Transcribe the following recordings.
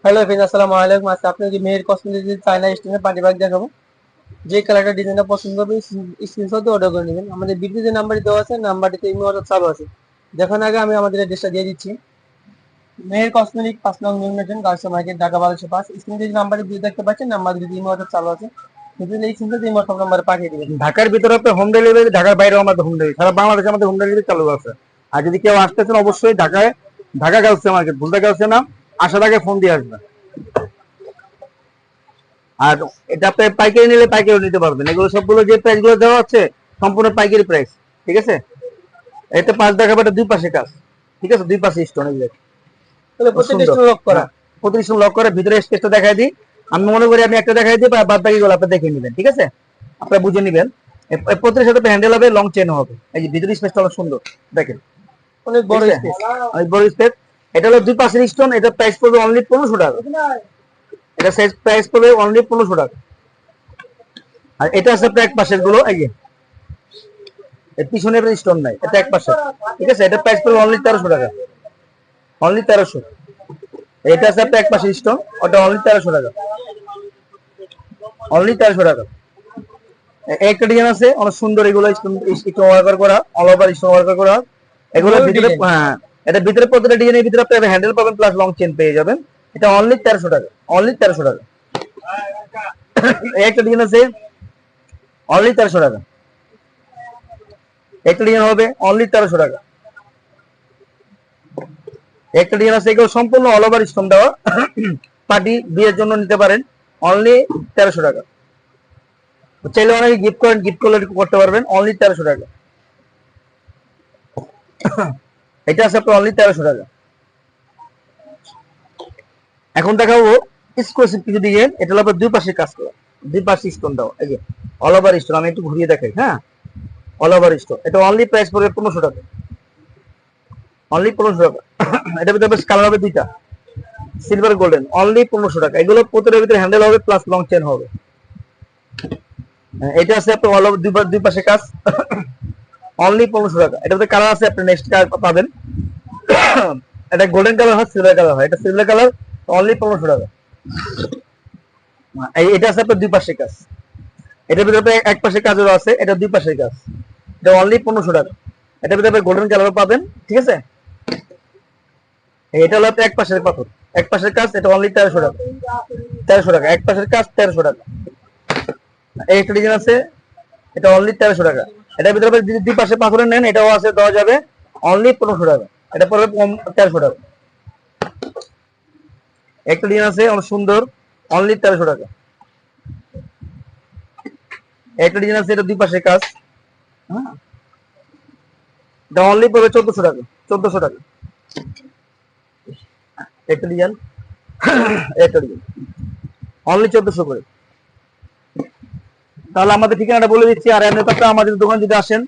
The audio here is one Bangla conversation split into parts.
হ্যালো ফ্রেন্ড, আসসালামু আলাইকুম। আজকে আপনাকে মেয়ের কসমেটিক্স চায়না স্টোনের পার্টি ব্যাগ দেখাবো। যে কালারটা ডিজাইনটা পছন্দ হবে স্ক্রিনশট দিয়ে অর্ডার করে নেবেন। আমাদের ভিডিওতে যে নাম্বারটি দেওয়া আছে নাম্বারটিতে ইমো অর্ডার চালু আছে। দেখার আগে আমি আমাদের অ্যাড্রেসটা দিয়ে দিচ্ছি। মেয়ের কসমেটিক 5 নং new market, girls market, Dhaka 1205। স্ক্রিনে যে নাম্বারটি দিয়ে দেখতে পাচ্ছেন নাম্বারটিতে ইমো অর্ডার চালু আছে। কিন্তু এই স্ক্রিনশট ইমো অর্ডার নাম্বারে পাঠিয়ে দিবেন। ঢাকার ভিতরে আপনার হোম ডেলিভারি, ঢাকার বাইরেও আমাদের হোম ডেলিভারি, সারা বাংলাদেশে আমাদের হোম ডেলিভারি চালু আছে। আর যদি কেউ আসতেছেন অবশ্যই ঢাকায় Dhaka girls market, Bhulta girls নাম, আসার আগে ফোন দিয়ে আসবেন। আর এটা আপনি পাইকারি নিলে পাইকারি নিতে পারবেন। এগুলো সবগুলো যে প্রাইস গুলো দেওয়া হচ্ছে সম্পূর্ণ পাইকারি প্রাইস, ঠিক আছে। এতে 5 দেখাবো, এটা দুই পাশে কাজ, ঠিক আছে, দুই পাশে স্টোন এগুলো তাহলে খুব প্রত্যেকটা সুন্দর। স্টোন লক করা। হ্যাঁ, প্রতি স্টোন লক করে ভিতরে স্পেসটা দেখাই দিই। আমি মনে করি আমি একটা দেখাই দিই, বাদ বাকি গুলো আপনি দেখে নেবেন, ঠিক আছে, আপনারা বুঝে নেবেন। প্রতিটার সাথে হ্যান্ডেল হবে, লং চেন হবে। এই যে ভিতরে স্পেসটা অনেক সুন্দর, দেখেন, অনেক ঠিক বড় আছে, স্পেস। অনেক বড় স্পেস। এটা হলো দুই পাশের স্টোন, এটা প্রাইস পড়বে অনলি 1500 টাকা। এটা সাইজ প্রাইস পড়বে অনলি 1500 টাকা। আর এটা আছে আপনার এক পাশের গুলো, এই যে এর পিছনে স্টোন নাই, এটা এক পাশে, ঠিক আছে। এটা প্রাইস পড়বে অনলি 1300 টাকা, অনলি 1300। এটা আছে আপনার এক পাশে স্টোন, ওটা অনলি 1300 টাকা, অনলি 1300 টাকা। একটা ডিজাইন আছে অনেক সুন্দর, এগুলো স্টোন ওয়ার্কার করা, অল ওভার স্টোন ওয়ার্কার করা। এগুলোর ময়ূর ভিতরে ডিজাইন। হ্যাঁ, এটা ভিতরে প্রতিটা ডিজাইনের ভিতরে আপনি হ্যান্ডেল পাবেন প্লাস লং চেন পেয়ে যাবেন। এটা অনলি 1300 টাকা, অনলি 1300 টাকা। একটা ডিজাইন আছে অনলি 1300 টাকা, একটা ডিজাইন হবে অনলি 1300 টাকা। একটা ডিজাইন আছে, এগুলো সম্পূর্ণ অল ওভার স্টোন দেওয়া, পার্টি বিয়ের জন্য নিতে পারেন, অনলি 1300 টাকা। চাইলে অনেকে গিফট করেন, গিফট করলে করতে পারবেন, অনলি 1300 টাকা। এটা আছে আপনার অনলি 1300 টাকা। এখন দেখাবো এক্সক্লুসিভ কিছু ডিজাইন। এটা হলো আপনার দুই পাশে কাজ করা, দুই পাশে স্টোন দাও, এই যে অল ওভার স্টোন। আমি একটু ঘুরিয়ে দেখাই, হ্যাঁ, অল ওভার স্টোন। এটা অনলি প্রাইস পড়বে 1500 টাকা, অনলি 1500 টাকা। এটা ভিতরে কালার হবে দুইটা, সিলভার গোল্ডেন, অনলি 1500 টাকা। এগুলো প্রতিটার ভিতরে হ্যান্ডেল হবে প্লাস লং চেন হবে। এটা আছে আপনার অল ওভার দুই পাশে কাজ, অনলি 1500 টাকা। এটা ভিতরে কালার আছে, আপনি নেক্সট কালার পাবেন। এটা গোল্ডেন কালার হয়, সিলভার কালার হয়, এটা সিলভার কালার, অনলি 1500 টাকা। এটা আছে আপনার দুই পাশে কাজ, এটার ভিতরে এক পাশে কাজও আছে, এটা দুই পাশের কাজ, এটা অনলি 1500 টাকা। এটার ভিতরে গোল্ডেন কালার পাবেন, ঠিক আছে। এটা হলো এক পাশের পাথর, এক পাশের কাজ, এটা অনলি 1300 টাকা, 1300 টাকা, এক পাশের কাজ 1300 টাকা। এই একটা ডিজাইন আছে, এটা অনলি 1300 টাকা। এটার ভিতরে যদি দুই পাশে পাথরের নেন, এটাও আছে, দেওয়া যাবে, অনলি 1500 টাকা। এটা পড়বে 1300 টাকা। একটা ডিজাইন আছে অনেক সুন্দর, অনলি 1300 টাকা। একটা ডিজাইন আছে, এটা দুই পাশে কাজ, হ্যাঁ, এটা অনলি পড়বে 1400 টাকা, 1400 টাকা। একটা ডিজাইন, একটা ডিজাইন অনলি 1400 করে। তাহলে আমাদের ঠিকানাটা বলে দিচ্ছি। আর এমনি কথা, আমাদের দোকান যদি আসেন,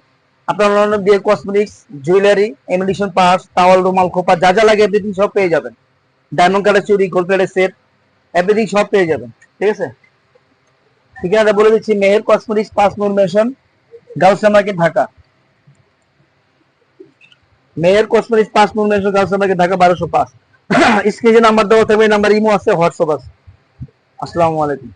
আপনার অন্যান্য বিয়ে কসমেটিক্স, জুয়েলারি, এমিনেশন পার্স, টাওয়াল, রুমাল, খোপা, যা যা লাগে এভরিথিং সব পেয়ে যাবেন। ডায়মন্ড কার্ডের চুড়ি, গোল্ড প্লেটের সেট, এভরিথিং সব পেয়ে যাবেন, ঠিক আছে। ঠিকানাটা বলে দিচ্ছি, মেহের কসমেটিক্স, 5 নং mason, Gausia market, Dhaka. Meher cosmetics, 5 নং মেশন, গাউসিয়া মার্কেট, ঢাকা 1205। স্ক্রিনে নাম্বার দেওয়া থাকবে, এই নাম্বার ইমো আছে, হোয়াটসঅ্যাপ আছে। আসসালামু আলাইকুম।